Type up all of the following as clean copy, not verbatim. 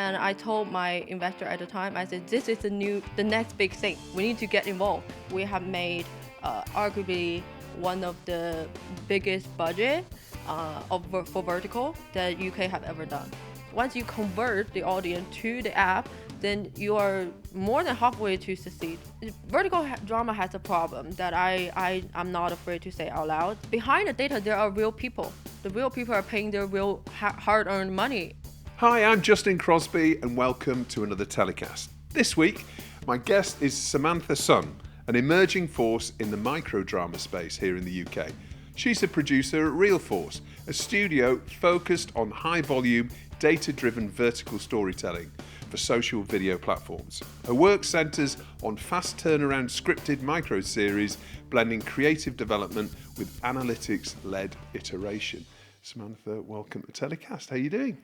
And I told my investor at the time, I said, this is the next big thing. We need to get involved. We have made arguably one of the biggest budget for vertical that UK have ever done. Once you convert the audience to the app, then you are more than halfway to succeed. Vertical drama has a problem that I'm not afraid to say out loud. Behind the data, there are real people. The real people are paying their real hard-earned money. Hi, I'm Justin Crosby and welcome to another TellyCast. This week, my guest is Samantha Sun, an emerging force in the microdrama space here in the UK. She's a producer at ReelForce, a studio focused on high-volume, data-driven vertical storytelling for social video platforms. Her work centres on fast turnaround scripted micro-series, blending creative development with analytics-led iteration. Samantha, welcome to TellyCast. How are you doing?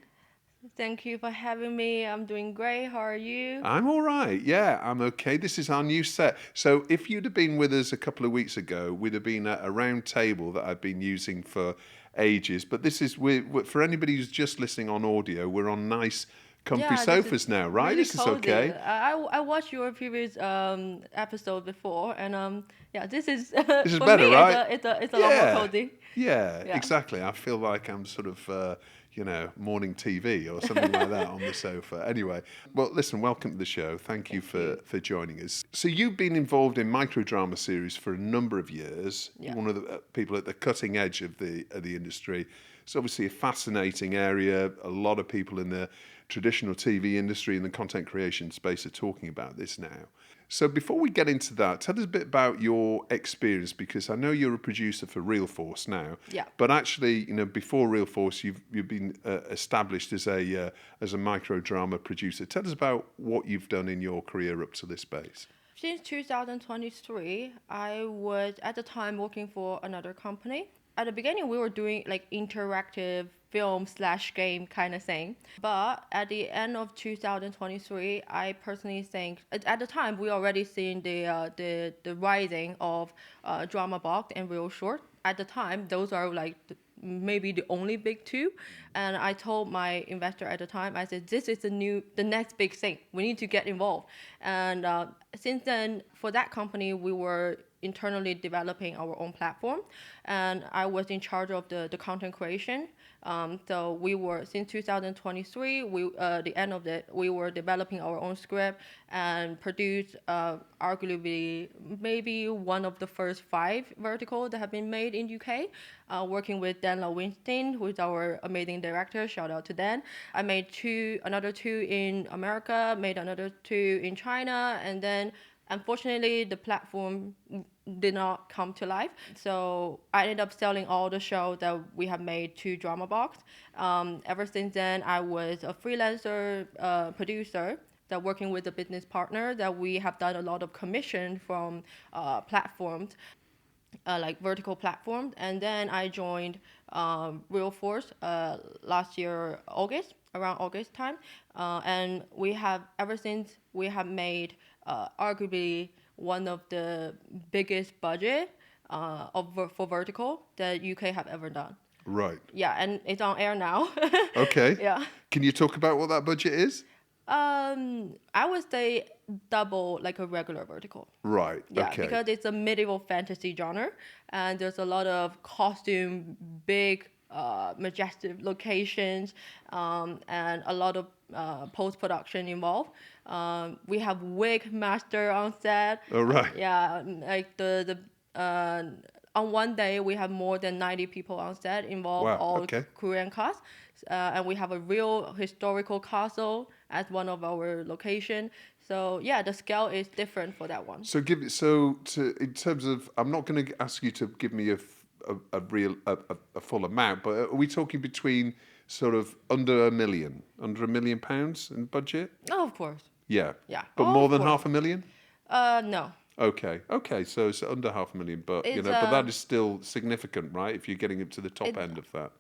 Thank you for having me. I'm doing great. How are you? I'm all right. Yeah, I'm okay. This is our new set. So if you'd have been with us a couple of weeks ago, we'd have been at a round table that I've been using for ages. But this is, for anybody who's just listening on audio, we're on nice comfy sofas now, right? Really this is okay. I watched your previous episode before, and this is This is for better, me, right? It's a lot more cozy. Yeah, exactly. I feel like I'm sort of, morning TV or something like that on the sofa. Anyway, well, listen, welcome to the show. Thank you for joining us. So you've been involved in microdrama series for a number of years. Yeah. One of the people at the cutting edge of the industry. It's obviously a fascinating area. A lot of people in the traditional TV industry and the content creation space are talking about this now. So before we get into that, tell us a bit about your experience, because I know you're a producer for ReelForce now. Yeah. But actually, before ReelForce, you've been established as a microdrama producer. Tell us about what you've done in your career up to this base. Since 2023, I was at the time working for another company. At the beginning, we were doing like interactive film/game kind of thing. But at the end of 2023, I personally think at the time we already seen the rising of DramaBox and ReelShort. At the time, those are like maybe the only big two. And I told my investor at the time, I said, this is the next big thing. We need to get involved. And since then, for that company, we were internally developing our own platform, and I was in charge of the content creation. So we were, since 2023, the end of it, we were developing our own script and produced arguably maybe one of the first 5 verticals that have been made in UK, working with Dan Winston, who is our amazing director. Shout out to Dan. I made another two in America, made another 2 in China, and then unfortunately, the platform did not come to life. So I ended up selling all the shows that we have made to DramaBox. Ever since then, I was a freelancer producer that working with a business partner that we have done a lot of commission from platforms, like vertical platforms. And then I joined ReelForce last year, around August time. And ever since we have made arguably one of the biggest budget for vertical that UK have ever done. Right. Yeah, and it's on air now. Okay. Yeah. Can you talk about what that budget is? I would say double like a regular vertical. Right. Yeah, okay. because it's a medieval fantasy genre, and there's a lot of costume, big, majestic locations, and a lot of post-production involved. We have wig master on set. Oh, right. Yeah, like on one day we have more than 90 people on set involved, Wow, all okay. Korean cast, and we have a real historical castle as one of our location. So yeah, the scale is different for that one. So in terms of, I'm not going to ask you to give me a full amount, but are we talking between sort of under £1 million pounds in budget? Oh, of course. Yeah. Yeah. But more than £500,000? No. Okay, so it's under £500,000, but It's, but that is still significant, right? If you're getting up to the top end of that.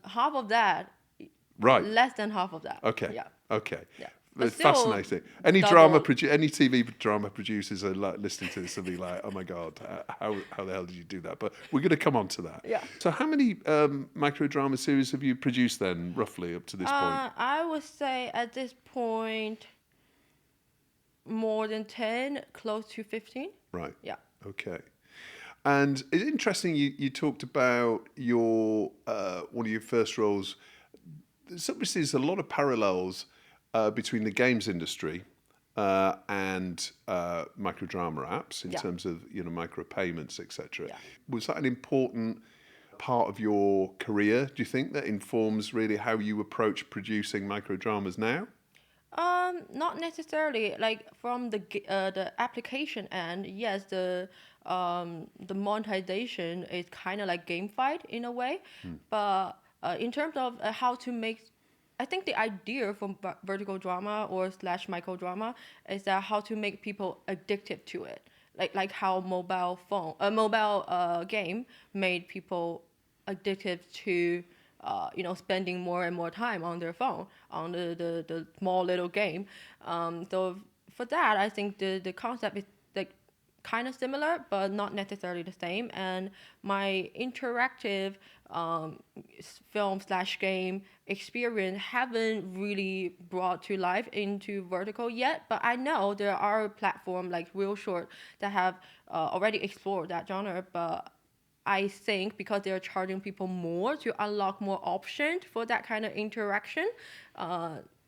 Half of that. Right. Less than half of that. Okay. Yeah. Okay. Yeah. But It's still, fascinating. Any any TV drama producers are like listening to this and be like, "Oh my god, how the hell did you do that?" But we're going to come on to that. Yeah. So, how many micro drama series have you produced then, roughly up to this point? I would say at this point, more than 10, close to 15. Right. Yeah. Okay. And it's interesting you talked about your one of your first roles. There's a lot of parallels between the games industry and microdrama apps in Yeah. terms of micropayments, etc. Yeah. Was that an important part of your career? Do you think that informs really how you approach producing microdramas now? Not necessarily. Like from the application end, yes, the monetization is kind of like gamified in a way, but in terms of how to make, I think the idea from vertical drama or slash micro drama is that how to make people addicted to it, like how mobile game made people addicted to spending more and more time on their phone on the small little game. So for that, I think the concept is like kind of similar, but not necessarily the same. And my interactive film slash game experience haven't really brought to life into vertical yet. But I know there are platforms like ReelShort that have already explored that genre, but I think because they're charging people more to unlock more options for that kind of interaction,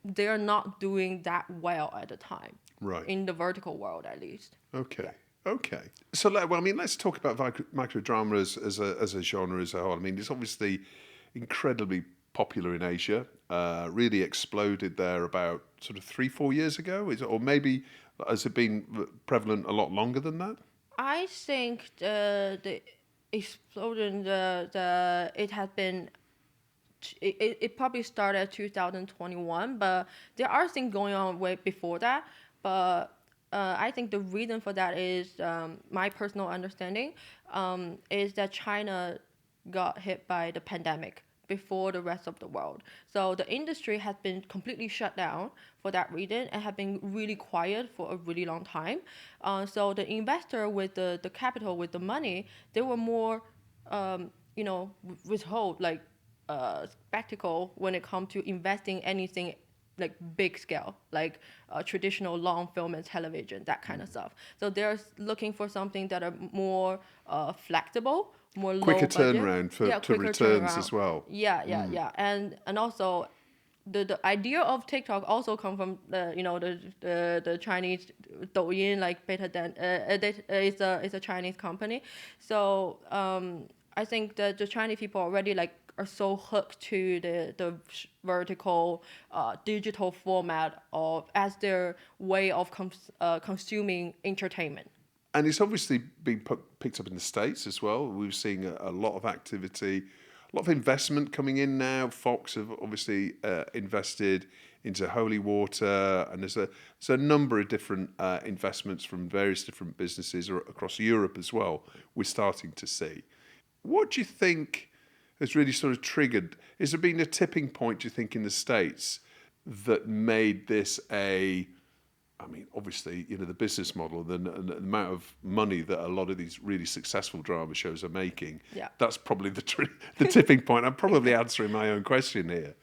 they're not doing that well at the time. Right. In the vertical world, at least. Okay. Okay. So, well, I mean, let's talk about microdrama as a genre as a whole. I mean, it's obviously incredibly popular in Asia. Really exploded there about sort of 3-4 years ago, or maybe has it been prevalent a lot longer than that? I think the explosion, it has been. It probably started 2021, but there are things going on way before that. But I think the reason for that is my personal understanding is that China got hit by the pandemic before the rest of the world. So the industry has been completely shut down for that reason and have been really quiet for a really long time. So the investor with the capital, with the money, they were more, withhold like spectacle when it comes to investing anything like big scale, like traditional long film and television, that kind of stuff. So they're looking for something that are more flexible, more Quicker low budget. turnaround to quicker returns turnaround. as well. Yeah. And also the idea of TikTok also come from the Chinese Douyin, like Beta Dan. It's a Chinese company. So I think that the Chinese people already like are so hooked to the vertical digital format of as their way of consuming entertainment. And it's obviously been picked up in the States as well. We're seeing a lot of activity, a lot of investment coming in now. Fox have obviously invested into Holy Water, and there's a number of different investments from various different businesses across Europe as well. We're starting to see. What do you think has really sort of triggered? Has there been a tipping point, do you think, in the States that made this I mean, obviously, the business model, the amount of money that a lot of these really successful drama shows are making, that's probably the tipping point. I'm probably answering my own question here.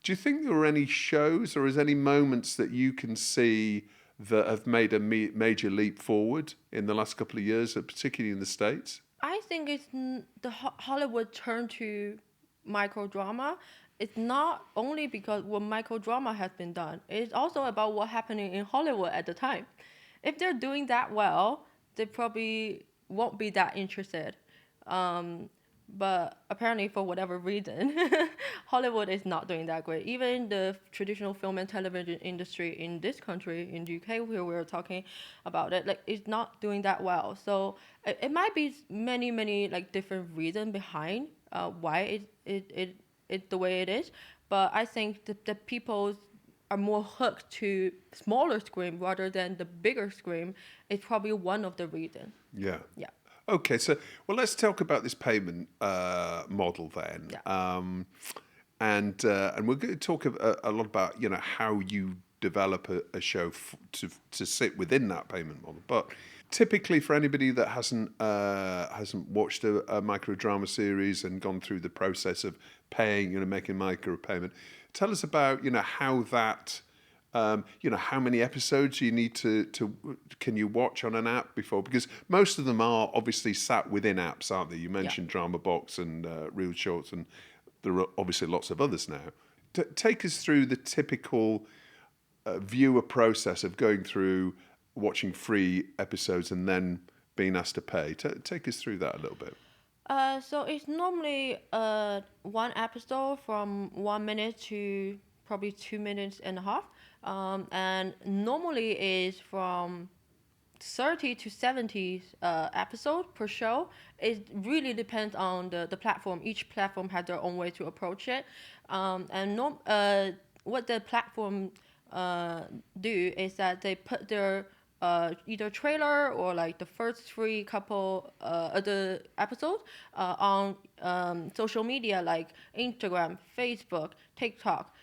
Do you think there were any shows or is any moments that you can see that have made a major leap forward in the last couple of years, particularly in the States? I think it's the Hollywood turn to microdrama. It's not only because what microdrama has been done. It's also about what's happening in Hollywood at the time. If they're doing that well, they probably won't be that interested. But apparently, for whatever reason, Hollywood is not doing that great. Even the traditional film and television industry in this country, in the UK, where we're talking about it, like it's not doing that well. So it might be many like different reasons behind why it's the way it is. But I think the people are more hooked to smaller screen rather than the bigger screen. It's probably one of the reasons. Yeah. Yeah. Okay, so let's talk about this payment model then, Yeah. and we're going to talk a lot about how you develop a show to sit within that payment model. But typically, for anybody that hasn't watched a micro drama series and gone through the process of paying, making micro payment, tell us about how that. How many episodes you need to can you watch on an app before? Because most of them are obviously sat within apps, aren't they? You mentioned DramaBox and ReelShort, and there are obviously lots of others now. Take us through the typical viewer process of going through watching free episodes and then being asked to pay. Take us through that a little bit. So it's normally one episode from 1 minute to probably 2 minutes and a half. And normally is from 30 to 70 episode per show. It really depends on the platform. Each platform has their own way to approach it. What the platform do is that they put their either trailer or like the first three couple the episodes on social media like Instagram, Facebook, TikTok,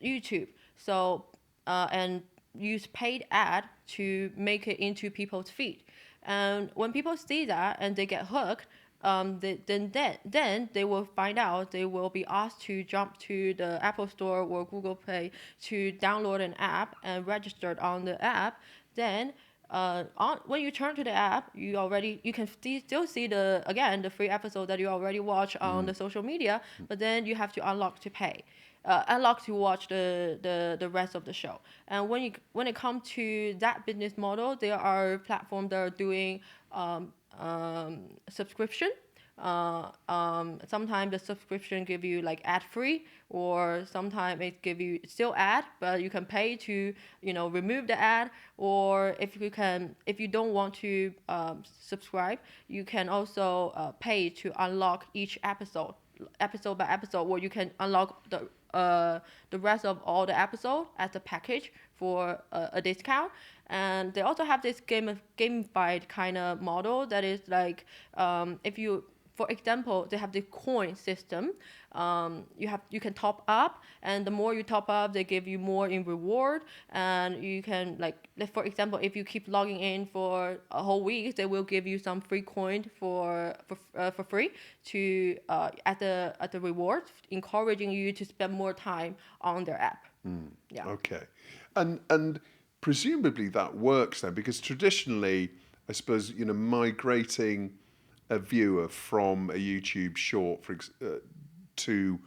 YouTube. So and use paid ad to make it into people's feed. And when people see that and they get hooked, then they will find out they will be asked to jump to the Apple Store or Google Play to download an app and register on the app. Then when you turn to the app, you can still see the free episode that you already watched on the social media, but then you have to unlock to pay. Unlock to watch the rest of the show. And when it comes to that business model, there are platforms that are doing subscription. Sometimes the subscription give you like ad free, or sometimes it give you still ad, but you can pay to remove the ad. Or if you don't want to subscribe, you can also pay to unlock each episode by episode, where you can unlock the rest of all the episode as a package for a discount. And they also have this gamified kind of model that is like for example, they have the coin system. You can top up, and the more you top up, they give you more in reward. And you can for example, if you keep logging in for a whole week, they will give you some free coin for free to at the reward, encouraging you to spend more time on their app. Yeah. Okay, and presumably that works then, because traditionally, I suppose migrating a viewer from a YouTube short to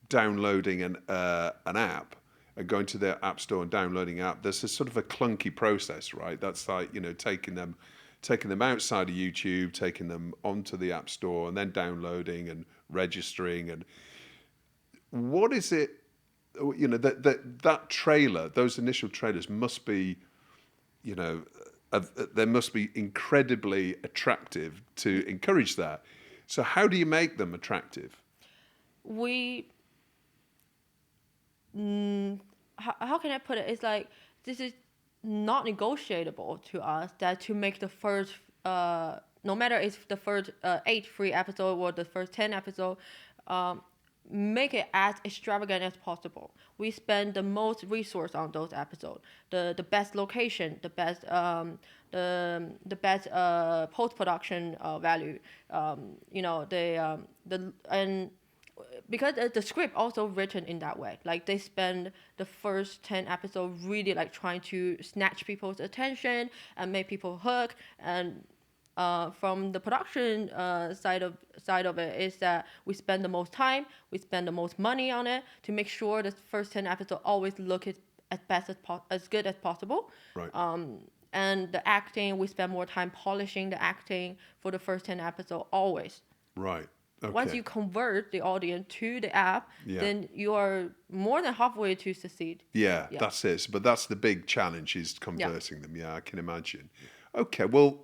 downloading an app and going to their app store and downloading an app, there's a sort of a clunky process, right? That's like taking them outside of YouTube, taking them onto the app store, and then downloading and registering. And what is it? That trailer, those initial trailers must be, they must be incredibly attractive to encourage that. So how do you make them attractive? How can I put it? It's like, this is not negotiable to us, that to make the first, no matter if the first 8 free episode or the first 10 episode, make it as extravagant as possible. We spend the most resource on those episodes, the best location, the best post production value, and because the script also written in that way. Like, they spend the first 10 episodes really like trying to snatch people's attention and make people hook. And from the production side of it is that we spend the most time, we spend the most money on it to make sure the first 10 episodes always look as good as possible. Right. And the acting, we spend more time polishing the acting for the first 10 episodes always. Right. Okay. Once you convert the audience to the app, then you are more than halfway to succeed. Yeah, that's it. But that's the big challenge, is converting them. Yeah, I can imagine. Okay, well,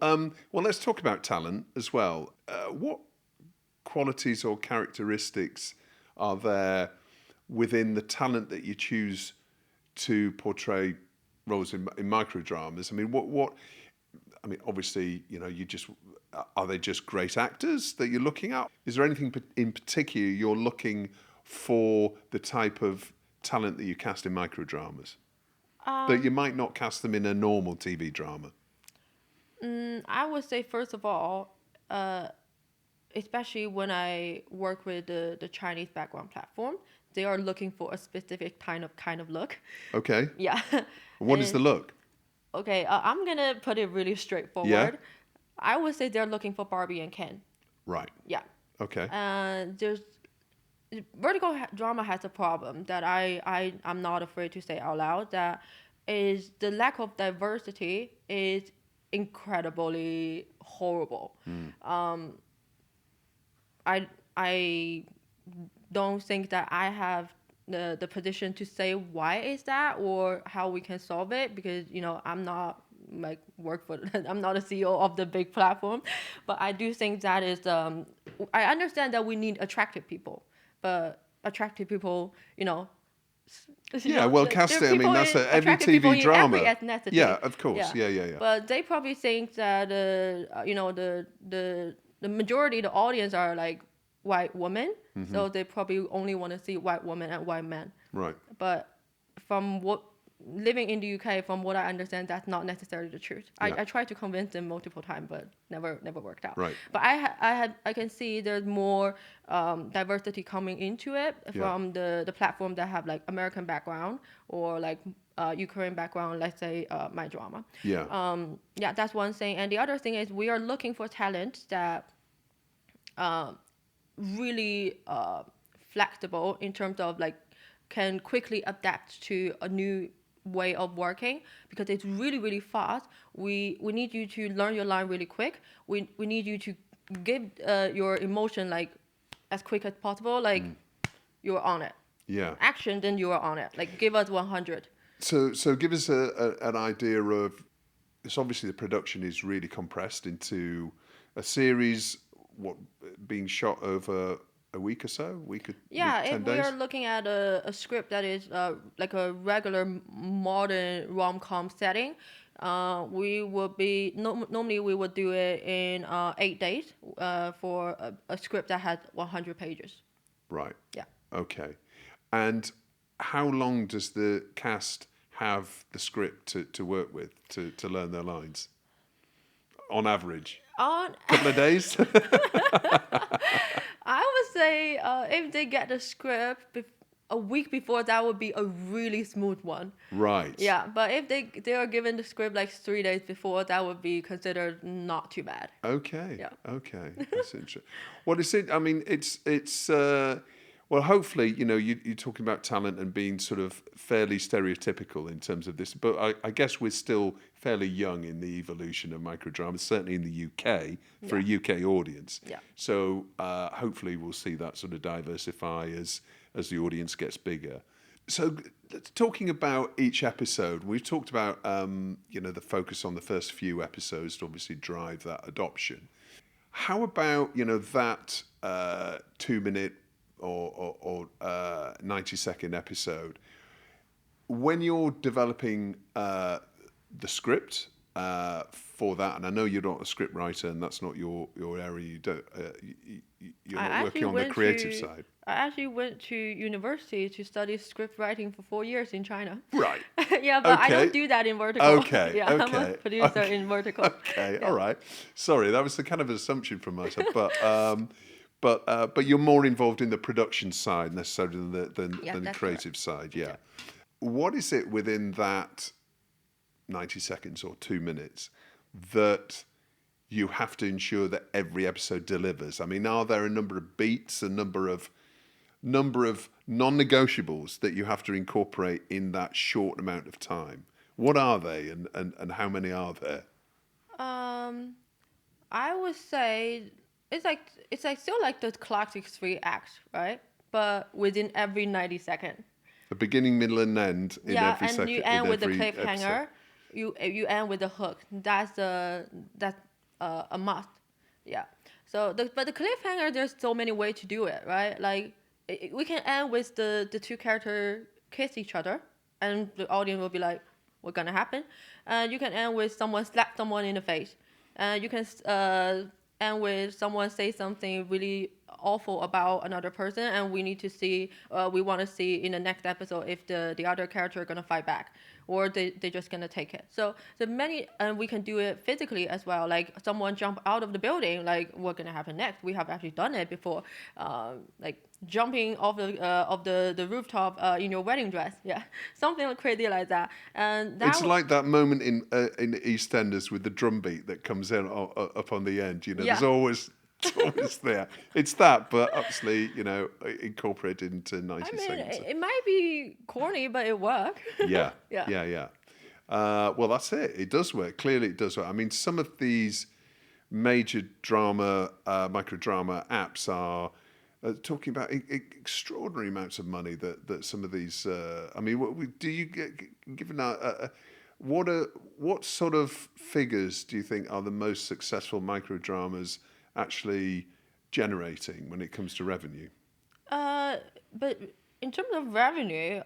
let's talk about talent as well. What qualities or characteristics are there within the talent that you choose to portray roles in microdramas? I mean, obviously, are they just great actors that you're looking at? Is there anything in particular you're looking for the type of talent that you cast in microdramas? that you might not cast them in a normal TV drama? I would say first of all, especially when I work with the Chinese background platform, they are looking for a specific kind of look. Okay. Yeah. What is the look? Okay, I'm gonna put it really straightforward. Yeah. I would say they're looking for Barbie and Ken. Right. Yeah. Okay. There's vertical drama has a problem that I'm not afraid to say out loud. That is the lack of diversity is incredibly horrible. I don't think that I have the position to say why is that or how we can solve it, because I'm not like work for I'm not a CEO of the big platform, but I do think that is I understand that we need attractive people, but attractive people Yeah, well, casting, I mean, that's every attractive people TV in drama. every ethnicity. Yeah, of course. Yeah. But they probably think that the majority of the audience are like white women, so they probably only want to see white women and white men. Right. But from what living in the UK, from what I understand, that's not necessarily the truth. Yeah. I tried to convince them multiple times, but never worked out. Right. But I can see there's more diversity coming into it from the platform that have like American background or like Ukraine background. Let's say my drama. Yeah. Yeah, that's one thing. And the other thing is we are looking for talent that really flexible in terms of like can quickly adapt to a new way of working, because it's really fast. We need you to learn your line really quick. We need you to give your emotion like as quick as possible, like you're on it. Yeah. Action, then you are on it. Like give us 100. So give us an idea of, it's obviously the production is really compressed into a series, being shot over a week or so? Yeah, 10 if days? we are looking at a script that is like a regular modern rom-com setting, we would be normally we would do it in 8 days for a script that has 100 pages. Right. Yeah. Okay. And how long does the cast have the script to work with to learn their lines? On average? Couple of days? I would say if they get the script a week before, that would be a really smooth one. Right. Yeah, but if they are given the script like 3 days before, that would be considered not too bad. Okay. Yeah. Okay. That's interesting. Well, I mean, it's well, hopefully, you're talking about talent and being sort of fairly stereotypical in terms of this, but I guess we're still fairly young in the evolution of microdrama, certainly in the UK, for a UK audience. Yeah. So hopefully we'll see that sort of diversify as the audience gets bigger. So talking about each episode, we've talked about, the focus on the first few episodes to obviously drive that adoption. How about, that 2-minute or 90-second episode? When you're developing the script for that, and I know you're not a script writer and that's not your area, you're not working on the creative side. I actually went to university to study script writing for 4 years in China. Right. Yeah, but I don't do that in vertical. Okay. Yeah, I'm a producer in vertical. Okay. Yeah. All right. Sorry, that was the kind of assumption from myself, but you're more involved in the production side necessarily than the creative side. Yeah. What is it within that 90 seconds or 2 minutes that you have to ensure that every episode delivers? I mean, are there a number of beats, a number of non-negotiables that you have to incorporate in that short amount of time? What are they, and how many are there? I would say it's like still like the classic 3 acts, right? But within every 90 seconds. The beginning, middle, and end in every second. Yeah, and you end with the cliffhanger. You end with the hook. That's a must. Yeah. So but the cliffhanger, there's so many ways to do it, right? Like we can end with the 2 characters kiss each other, and the audience will be like, "What's gonna happen?" You can end with someone slap someone in the face. You can end with someone say something really awful about another person, and we need to see, we want to see in the next episode if the other character are gonna fight back, or they just gonna take it. So the many, and we can do it physically as well. Like someone jump out of the building, like what's gonna happen next? We have actually done it before, like jumping off the rooftop in your wedding dress, yeah, something crazy like that. And that It's like that moment in EastEnders with the drum beat that comes in up on the end. Yeah. There's always it's always there. It's that, but obviously, incorporated into 90 I mean, seconds. it might be corny, but it works. Yeah, Yeah. yeah. Well, that's it. It does work. Clearly, it does work. I mean, some of these major drama, microdrama apps are talking about extraordinary amounts of money that some of these. I mean, do you get given what sort of figures do you think are the most successful microdramas actually generating when it comes to revenue? But in terms of revenue,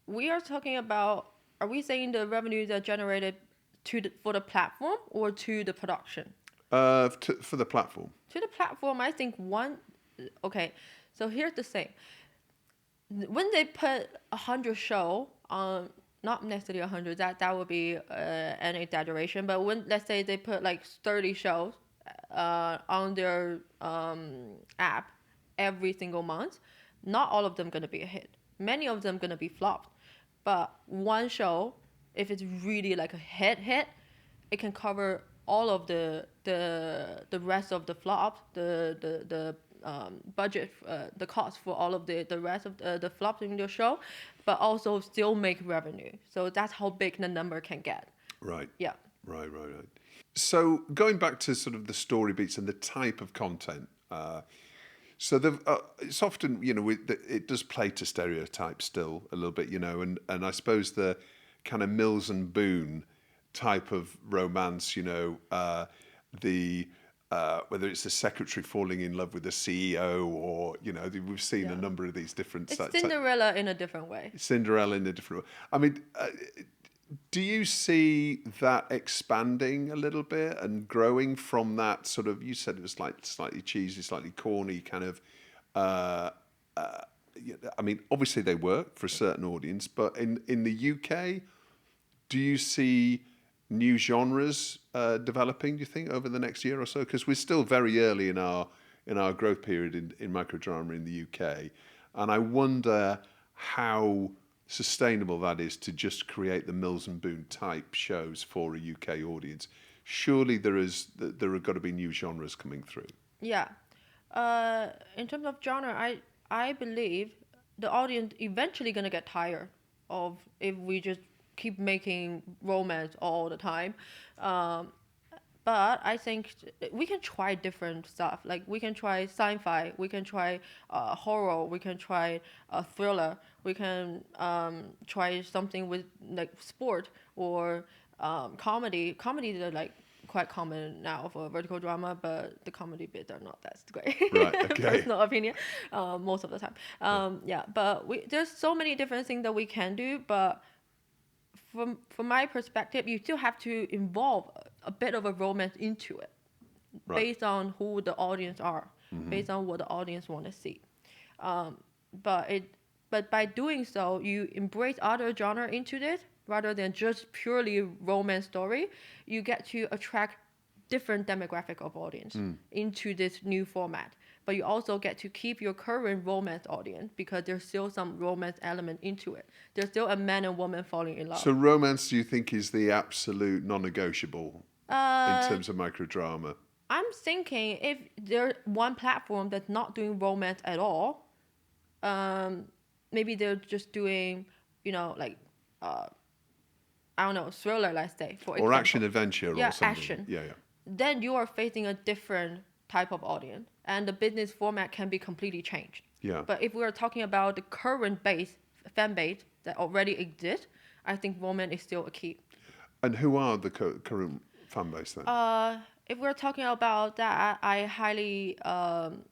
we are talking about. Are we saying the revenues are generated for the platform or to the production? For the platform. To the platform, I think Okay, so here's the thing. When they put 100 show on, not necessarily 100, that would be an exaggeration. But when, let's say they put like 30 shows on their app every single month, not all of them gonna be a hit. Many of them gonna be flopped. But one show, if it's really like a hit, it can cover all of the rest of the flops, the budget, the cost for all of the rest of the flops in the show, but also still make revenue. So that's how big the number can get. Right. Yeah. Right. So going back to sort of the story beats and the type of content. So it's often, it does play to stereotypes still a little bit, and I suppose the kind of Mills and Boon type of romance, whether it's the secretary falling in love with the CEO or, we've seen a number of these different... It's Cinderella in a different way. Cinderella in a different way. I mean, do you see that expanding a little bit and growing from that sort of, you said it was like slightly cheesy, slightly corny kind of, I mean, obviously they work for a certain audience, but in the UK, do you see new genres developing, do you think, over the next year or so? Because we're still very early in our growth period in microdrama in the UK. And I wonder how sustainable that is to just create the Mills and Boon type shows for a UK audience. Surely there have got to be new genres coming through. Yeah. In terms of genre, I believe the audience eventually gonna get tired of if we just keep making romance all the time. But I think we can try different stuff. Like we can try sci-fi, we can try horror, we can try thriller, we can try something with like sport or comedy. Comedies are like quite common now for vertical drama, but the comedy bits are not that great. Right. Okay. Personal opinion, most of the time. Yeah, but there's so many different things that we can do, but from my perspective, you still have to involve a bit of a romance into it, right, based on who the audience are, based on what the audience want to see. But by doing so, you embrace other genre into this rather than just purely romance story. You get to attract different demographic of audience into this new format. But you also get to keep your current romance audience because there's still some romance element into it. There's still a man and woman falling in love. So romance, do you think, is the absolute non-negotiable in terms of microdrama? I'm thinking if there's one platform that's not doing romance at all, maybe they're just doing, like, I don't know, thriller, let's say, for example. Or action-adventure or something. Action. Yeah. Then you are facing a different type of audience, and the business format can be completely changed. Yeah. But if we are talking about the current fan base that already exists, I think romance is still a key. And who are the current fan base then? If we're talking about that, I highly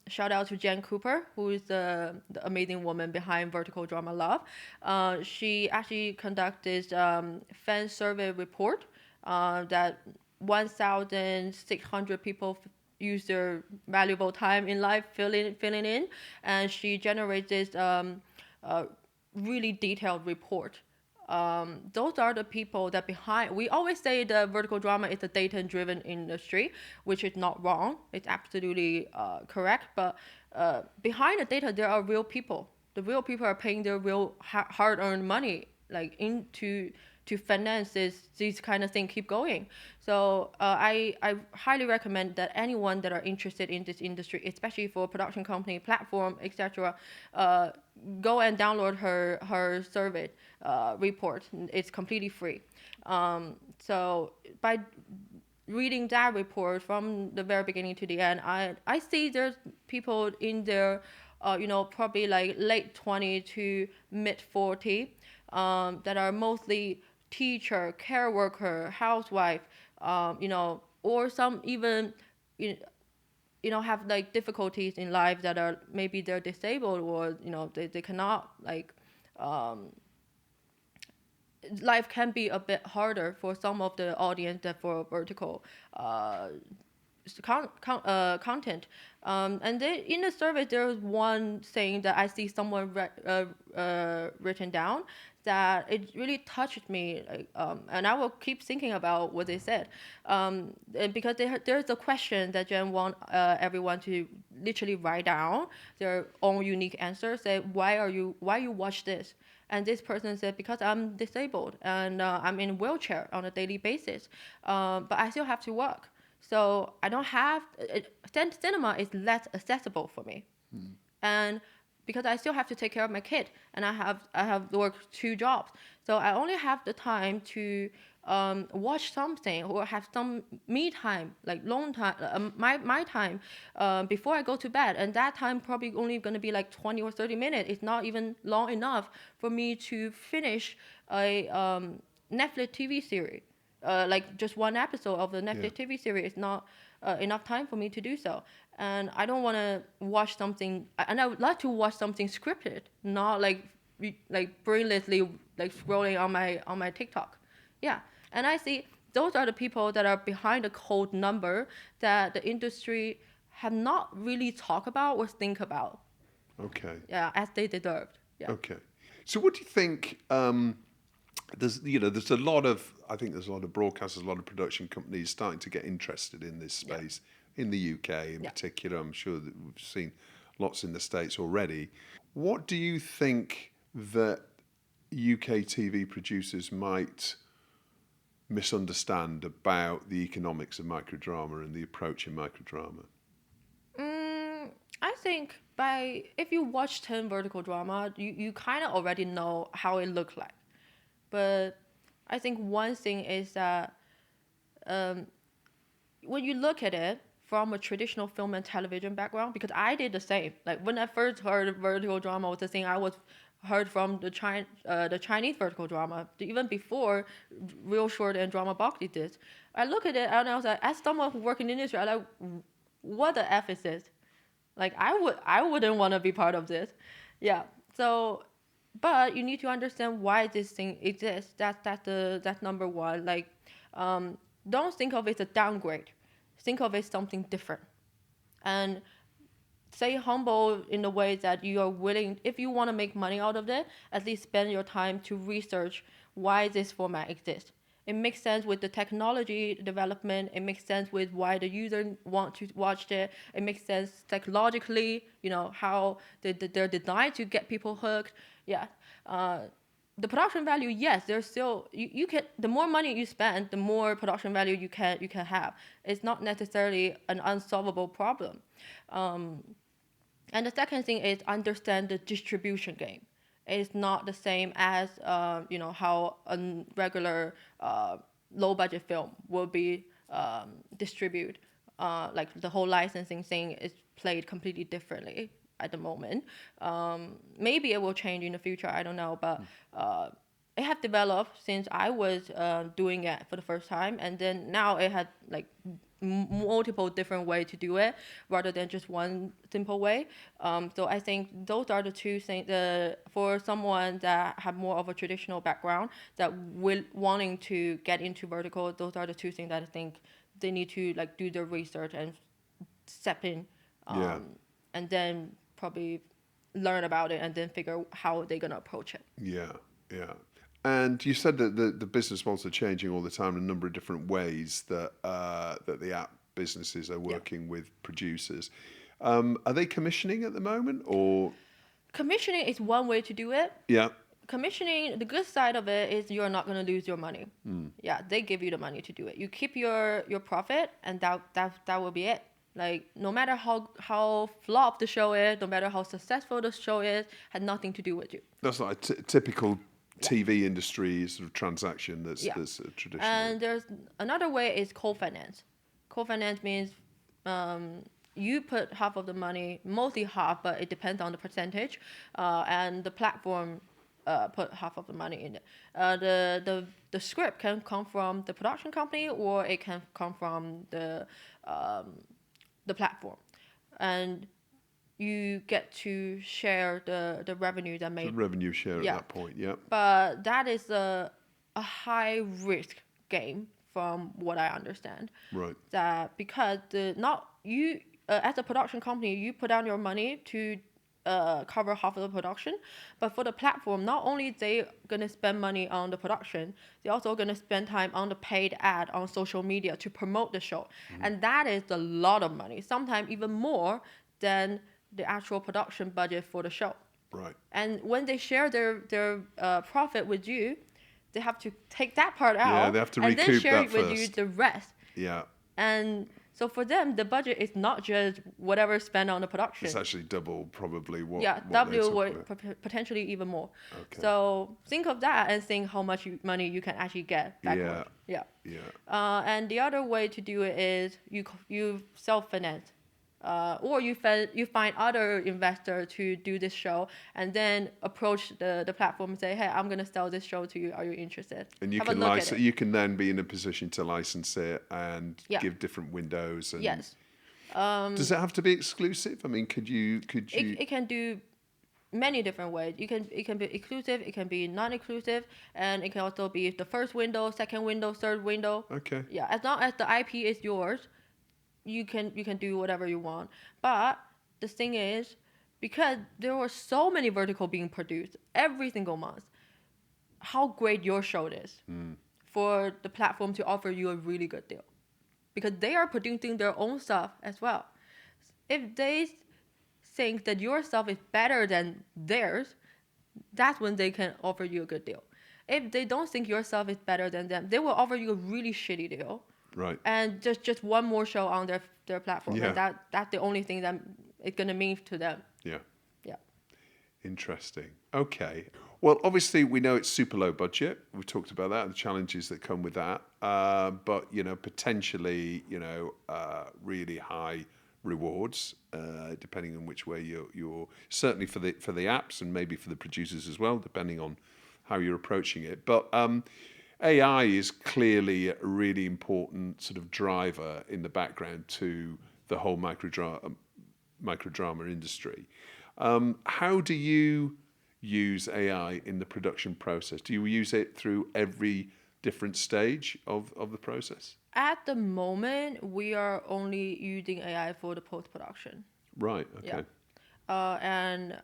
shout out to Jen Cooper, who is the amazing woman behind Vertical Drama Love. She actually conducted fan survey report that 1,600 people use their valuable time in life filling in, and she generates this really detailed report. Those are the people that behind. We always say the vertical drama is a data-driven industry, which is not wrong. It's absolutely correct. But behind the data, there are real people. The real people are paying their real hard-earned money, like into to finance these kind of things keep going. So I highly recommend that anyone that are interested in this industry, especially for production company, platform, etc., go and download her survey report. It's completely free. So by reading that report from the very beginning to the end, I see there's people in their probably like late 20 to mid 40 that are mostly teacher, care worker, housewife, or some even have like difficulties in life that are maybe they're disabled, or they cannot like life can be a bit harder for some of the audience that for vertical content. And in the survey, there was one saying that I see someone written down that it really touched me, like, and I will keep thinking about what they said, because there's a question that Jen want everyone to literally write down their own unique answer. Say why you watch this, and this person said because I'm disabled and I'm in a wheelchair on a daily basis, but I still have to work. So I don't have cinema is less accessible for me, and because I still have to take care of my kid, and I have worked 2 jobs, so I only have the time to watch something or have some me time, like long time, my time before I go to bed, and that time probably only going to be like 20 or 30 minutes. It's not even long enough for me to finish a Netflix TV series. Like just one episode of the Netflix TV series is not enough time for me to do so. And I don't want to watch something, and I would like to watch something scripted, not like brainlessly like scrolling on my TikTok. Yeah, and I see those are the people that are behind the cold number that the industry have not really talked about or think about. Okay. Yeah, as they deserved. Yeah. Okay. So what do you think? There's a lot of broadcasters, a lot of production companies starting to get interested in this space in the UK in particular. I'm sure that we've seen lots in the States already. What do you think that UK TV producers might misunderstand about the economics of microdrama and the approach in microdrama? I think if you watch 10 vertical drama, you kind of already know how it looks like. But I think one thing is that when you look at it from a traditional film and television background, because I did the same. Like when I first heard vertical drama was the thing I was heard from the Chinese vertical drama, even before ReelShort and DramaBox did this. I look at it and I was like, as someone who works in the industry, I'm like, what the F is this? Like I wouldn't want to be part of this. Yeah. So, but you need to understand why this thing exists. That's number one. Like, don't think of it as a downgrade. Think of it as something different, and stay humble in the way that you are willing. If you want to make money out of it, at least spend your time to research why this format exists. It makes sense with the technology development. It makes sense with why the user want to watch it. It makes sense psychologically, how they're designed to get people hooked. Yeah. The production value, yes, there's still you can. The more money you spend, the more production value you can have. It's not necessarily an unsolvable problem. And the second thing is understand the distribution game. It's not the same as how a regular low budget film will be distributed. Like the whole licensing thing is played completely differently at the moment. Maybe it will change in the future. I don't know, but it had developed since I was doing it for the first time, and then now it had like multiple different ways to do it rather than just one simple way. So I think those are the two things for someone that have more of a traditional background that will wanting to get into vertical. Those are the two things that I think they need to like do their research and step in, Yeah. and then probably learn about it and then figure how they're gonna approach it. Yeah, yeah. And you said that the business models are changing all the time in a number of different ways that that the app businesses are working with producers. Are they commissioning at the moment, or Commissioning is one way to do it. yeah, Commissioning, the good side of it is you're not going to lose your money. Yeah, they give you the money to do it. You keep your profit, and that will be it. Like, no matter how flop the show is, no matter how successful the show is, had nothing to do with you. that's like a typical TV industry sort of transaction that's traditional. And there's another way is co-finance. Co-finance means you put half of the money, mostly half, but it depends on the percentage, and the platform put half of the money in it. The script can come from the production company, or it can come from the platform, and you get to share the revenue that made. The revenue share at that point, yeah. But that is a high risk game, from what I understand. Right. That because as a production company, you put down your money to cover half of the production, but for the platform, not only they gonna spend money on the production, they're also gonna spend time on the paid ad on social media to promote the show, and that is a lot of money. Sometimes even more than the actual production budget for the show. Right. And when they share their profit with you, they have to take that part out. Yeah, they have to and then recoup share that it with you first. the rest. Yeah. And so for them, the budget is not just whatever spent on the production. It's actually double probably what. Yeah, what double they're or talking about. potentially even more. Okay. So think of that and think how much money you can actually get backward. Yeah. Yeah. Yeah. And the other way to do it is you self-finance. Or you find other investor to do this show, and then approach the platform and say, hey, I'm gonna sell this show to you. Are you interested? And you Have can a look at it. you can then be in a position to license it and Yeah. give different windows. And Yes. does it have to be exclusive? I mean, could you? It can do many different ways. It can be exclusive, it can be non-exclusive, and it can also be the first window, second window, third window. Okay. Yeah, as long as the IP is yours, you can do whatever you want. But the thing is, because there were so many verticals being produced every single month, how great your show is for the platform to offer you a really good deal, because they are producing their own stuff as well. If they think that your stuff is better than theirs, that's when they can offer you a good deal. If they don't think your stuff is better than them, they will offer you a really shitty deal. Right. And just one more show on their platform. Yeah. And that's the only thing that it's going to mean to them. Yeah. Yeah. Interesting. Okay. Well, obviously we know it's super low budget. We've talked about that and the challenges that come with that. But potentially, really high rewards, depending on which way you're certainly for the apps, and maybe for the producers as well, depending on how you're approaching it. But AI is clearly a really important sort of driver in the background to the whole microdrama industry. How do you use AI in the production process? Do you use it through every different stage of the process? At the moment, we are only using AI for the post-production. Right, okay. Yeah. And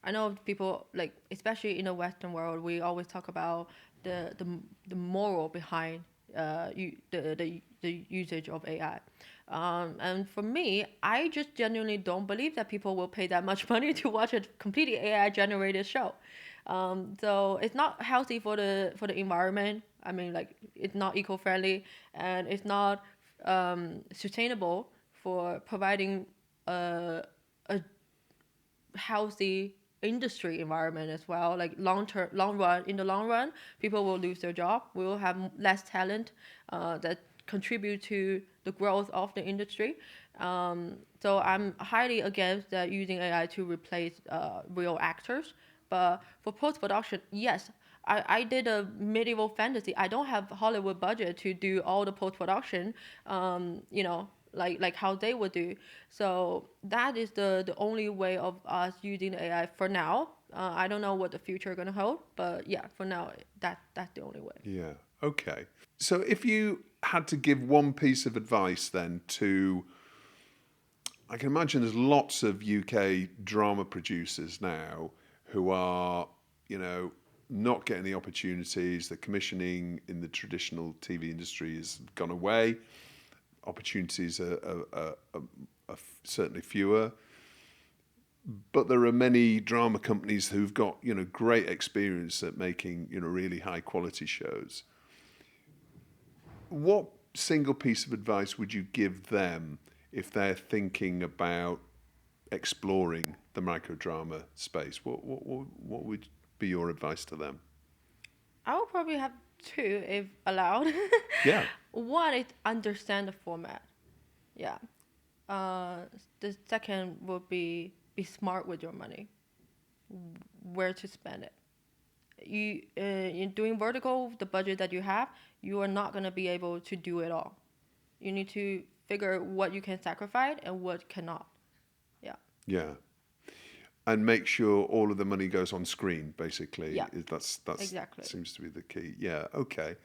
I know people, like, especially in the Western world, we always talk about the moral behind the usage of AI. And for me, I just genuinely don't believe that people will pay that much money to watch a completely AI generated show. So it's not healthy for the environment. I mean, like, it's not eco-friendly, and it's not sustainable for providing a healthy industry environment as well. Like, in the long run, people will lose their job. We will have less talent that contribute to the growth of the industry. So I'm highly against using AI to replace real actors. But for post-production, yes, I did a medieval fantasy. I don't have Hollywood budget to do all the post-production, like how they would do. So that is the only way of us using AI for now. I don't know what the future is going to hold, but yeah, for now, that's the only way. Yeah, okay. So if you had to give one piece of advice then to I can imagine there's lots of UK drama producers now who are, not getting the opportunities. The commissioning in the traditional TV industry has gone away. Opportunities are certainly fewer. But there are many drama companies who've got, great experience at making, really high quality shows. What single piece of advice would you give them if they're thinking about exploring the microdrama space? What would be your advice to them? I would probably have two if allowed. Yeah. One is understand the format. Yeah. The second would be smart with your money. Where to spend it. In doing vertical, the budget that you have, you are not going to be able to do it all. You need to figure what you can sacrifice and what cannot. Yeah. Yeah. And make sure all of the money goes on screen, basically. Yeah. That's Exactly. seems to be the key. Yeah. Okay.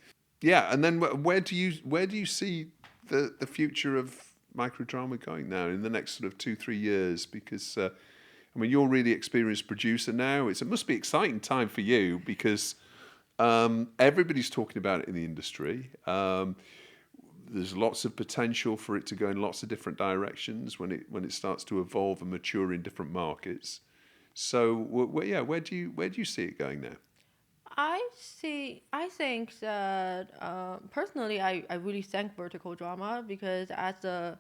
Yeah. And then where do you see the future of microdrama going now in the next sort of 2-3 years? Because you're a really experienced producer now. It must be an exciting time for you because everybody's talking about it in the industry. There's lots of potential for it to go in lots of different directions when it starts to evolve and mature in different markets. So, where do you see it going now? I think that personally, I really thank vertical drama because as a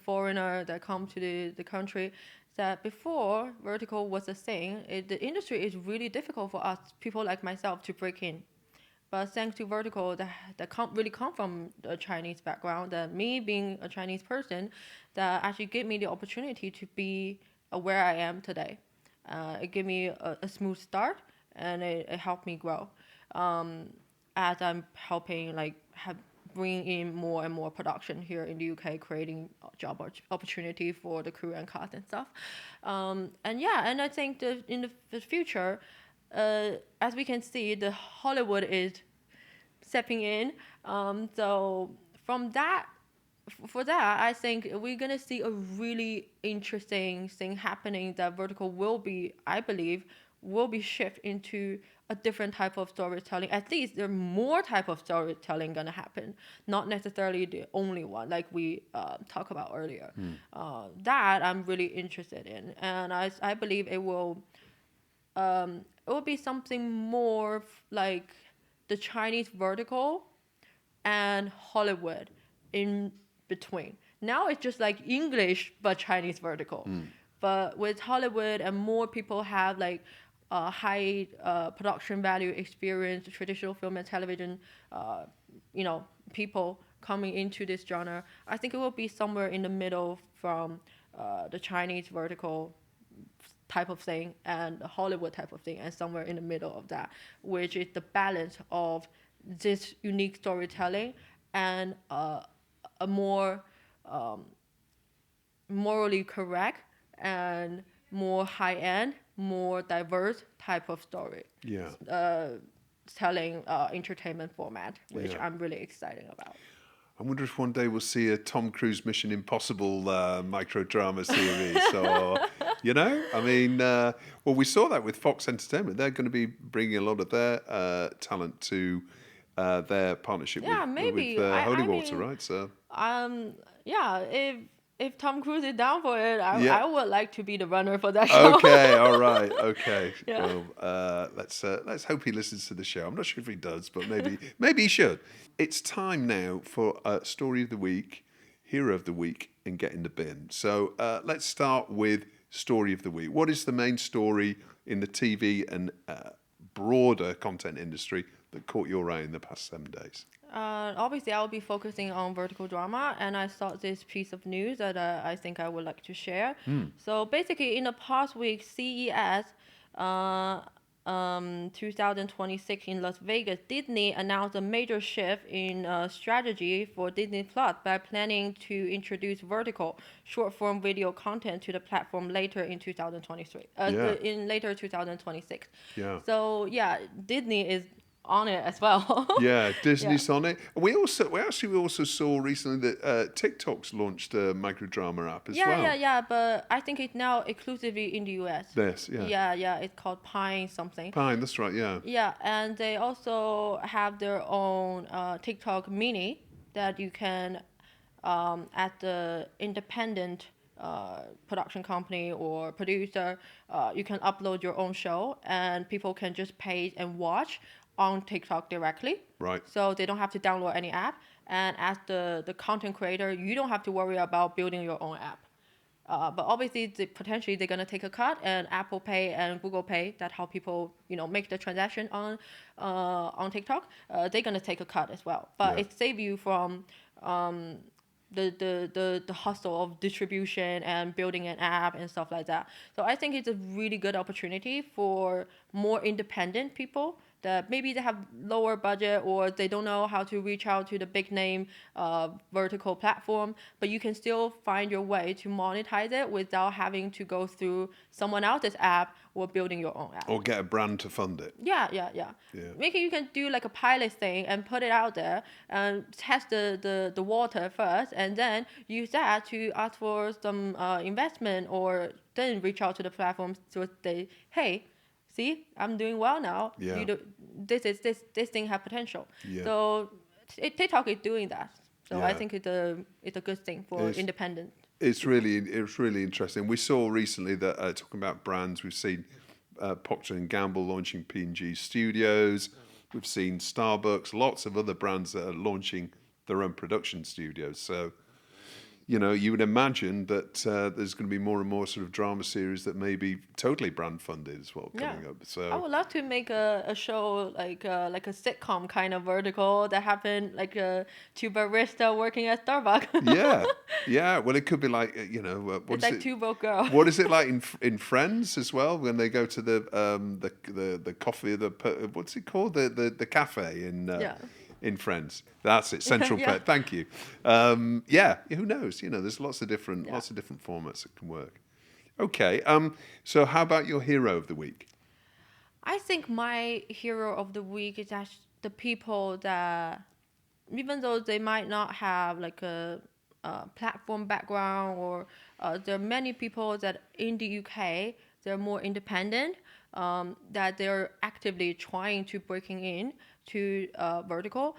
foreigner that come to the country, that before vertical was a thing, the industry is really difficult for us people like myself to break in. But thanks to vertical, that really come from a Chinese background, that me being a Chinese person, that actually gave me the opportunity to be where I am today. It gave me a smooth start, and it helped me grow. As I'm helping bring in more and more production here in the UK, creating job opportunity for the crew and cast and stuff. And I think that in the future, as we can see, the Hollywood is stepping in. So from that, for that, I think we're gonna see a really interesting thing happening. That vertical will be, I believe, shift into a different type of storytelling. At least there are more type of storytelling gonna happen, not necessarily the only one like we talked about earlier. That I'm really interested in, and I believe it will be something more like the Chinese vertical and Hollywood in between. Now it's just like English but Chinese vertical. But with Hollywood and more people have high production value experience, traditional film and television, people coming into this genre, I think it will be somewhere in the middle from the Chinese vertical type of thing and the Hollywood type of thing, and somewhere in the middle of that, which is the balance of this unique storytelling and a more morally correct and more high-end, more diverse type of story. Yeah. Telling entertainment format, which I'm really excited about. I wonder if one day we'll see a Tom Cruise Mission Impossible microdrama series, or we saw that with Fox Entertainment. They're going to be bringing a lot of their talent to their partnership with Holy Water, right? So if Tom Cruise is down for it, I would like to be the runner for that show. Okay, all right, okay. Yeah. Well, let's hope he listens to the show. I'm not sure if he does, but maybe he should. It's time now for Story of the Week, Hero of the Week, and Get in the Bin. So let's start with Story of the Week. What is the main story in the TV and broader content industry that caught your eye in the past 7 days? Obviously, I'll be focusing on vertical drama, and I saw this piece of news that I think I would like to share. So basically, in the past week, CES 2026 in Las Vegas, Disney announced a major shift in strategy for Disney Plus by planning to introduce vertical short-form video content to the platform later in 2023. In later 2026. Yeah. So yeah, Disney is on it as well. Yeah, Disney's Yeah. on it. And we also saw recently that TikTok's launched a microdrama app as well. Yeah. But I think it's now exclusively in the US. This, yeah. Yeah. It's called Pine something. Pine, that's right, yeah. Yeah, and they also have their own TikTok Mini that you can, at the independent production company or producer, you can upload your own show, and people can just pay and watch on TikTok directly. Right. So they don't have to download any app. And as the content creator, you don't have to worry about building your own app. But obviously, potentially they're gonna take a cut, and Apple Pay and Google Pay, that's how people make the transaction on TikTok. They're gonna take a cut as well. But Yeah. it saves you from the hustle of distribution and building an app and stuff like that. So I think it's a really good opportunity for more independent people that maybe they have lower budget or they don't know how to reach out to the big name vertical platform, but you can still find your way to monetize it without having to go through someone else's app or building your own app. Or get a brand to fund it. Yeah. Yeah. Maybe you can do like a pilot thing and put it out there and test the water first, and then use that to ask for some investment, or then reach out to the platforms to say, hey, see, I'm doing well now. Yeah. This thing have potential. Yeah. So TikTok is doing that. So I Yeah. think it's a good thing for independent. It's really interesting. We saw recently that talking about brands, we've seen Procter and Gamble launching P&G Studios. We've seen Starbucks, lots of other brands that are launching their own production studios. So, you would imagine that there's going to be more and more sort of drama series that may be totally brand funded as well coming up. So I would love to make a show like a sitcom kind of vertical that happened like two barista working at Starbucks. yeah. Well, it could be like what It's is like it? two broke girls. What is it like in Friends as well when they go to the coffee what's it called the cafe in Friends? That's it, Central Yeah. Pet. Thank you. Who knows? There's lots of different formats that can work. Okay. So how about your hero of the week? I think my hero of the week is actually the people that, even though they might not have like a platform background, or there are many people that in the UK they're more independent, that they're actively trying to breaking in to vertical.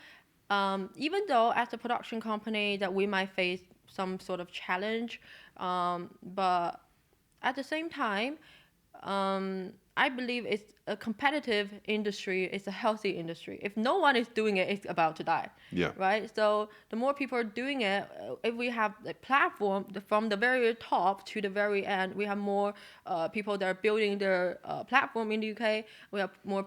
Even though as a production company that we might face some sort of challenge, but at the same time, I believe it's a competitive industry. It's a healthy industry. If no one is doing it, it's about to die. Yeah. Right. So the more people are doing it, if we have a platform from the very top to the very end, we have more people that are building their platform in the UK. We have more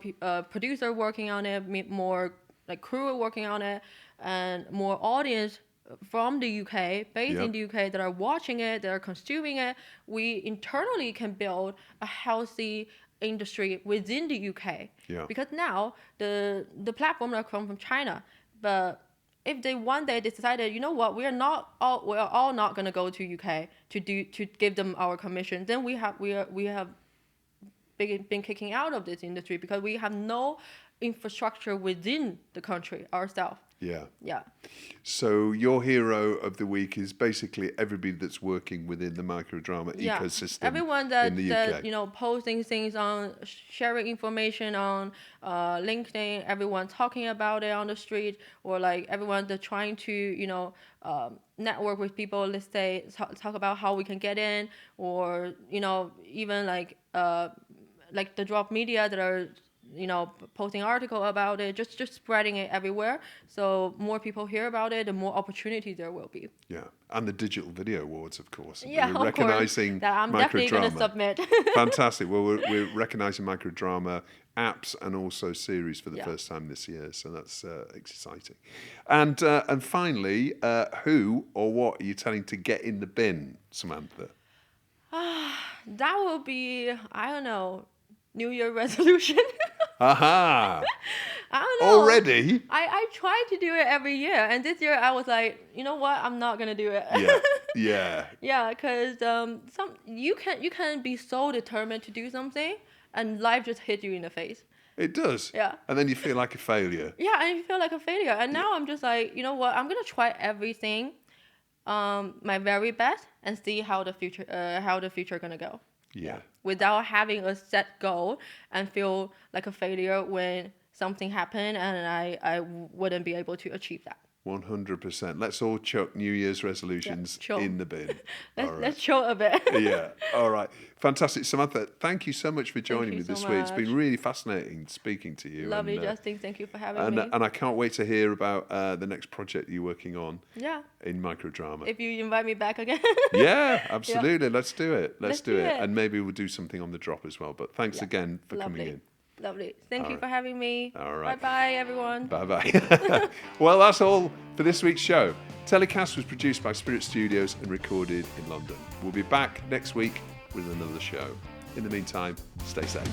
producer working on it, more like crew working on it, and more audience from the UK, based in the UK, that are watching it, that are consuming it. We internally can build a healthy industry within the UK. Yeah. Because now the platform are come from China, but if they one day decided, you know what, we are all not gonna go to UK to give them our commission, then we have been kicking out of this industry because we have no infrastructure within the country ourselves. Yeah. So your hero of the week is basically everybody that's working within the microdrama ecosystem. Everyone in the UK. that posting things on, sharing information on LinkedIn, everyone talking about it on the street, or like everyone that's trying to network with people. Let's say talk about how we can get in, or even like the drop media that are posting article about it, just spreading it everywhere, so more people hear about it, the more opportunity there will be. Yeah, and the Digital Video Awards, of course. Yeah, we're recognizing that I'm definitely going to submit. Fantastic. Well, we're recognizing microdrama apps and also series for the first time this year, so that's exciting. And finally, who or what are you telling to get in the bin, Samantha? That will be, I don't know, New Year resolution. Aha! I don't know. Already? I try to do it every year, and this year I was like, you know what? I'm not gonna do it. Yeah. Yeah, because you can be so determined to do something, and life just hit you in the face. It does. Yeah. And then you feel like a failure. Yeah, and you feel like a failure. And now I'm just like, you know what? I'm gonna try everything, my very best, and see how the future gonna go. Yeah. Without having a set goal and feel like a failure when something happened and I wouldn't be able to achieve that. 100%. Let's all chuck New Year's resolutions in the bin. Let's chill a bit. Yeah. All right. Fantastic. Samantha, thank you so much for joining me this week. It's been really fascinating speaking to you. Lovely, Justin. Thank you for having me. And I can't wait to hear about the next project you're working on in microdrama. If you invite me back again. Yeah, absolutely. Yeah. Let's do it. Let's do it. And maybe we'll do something on the drop as well. But thanks again for coming in. Lovely. Thank you for having me. All right. Bye-bye, everyone. Bye-bye. Well, that's all for this week's show. TellyCast was produced by Spirit Studios and recorded in London. We'll be back next week with another show. In the meantime, stay safe.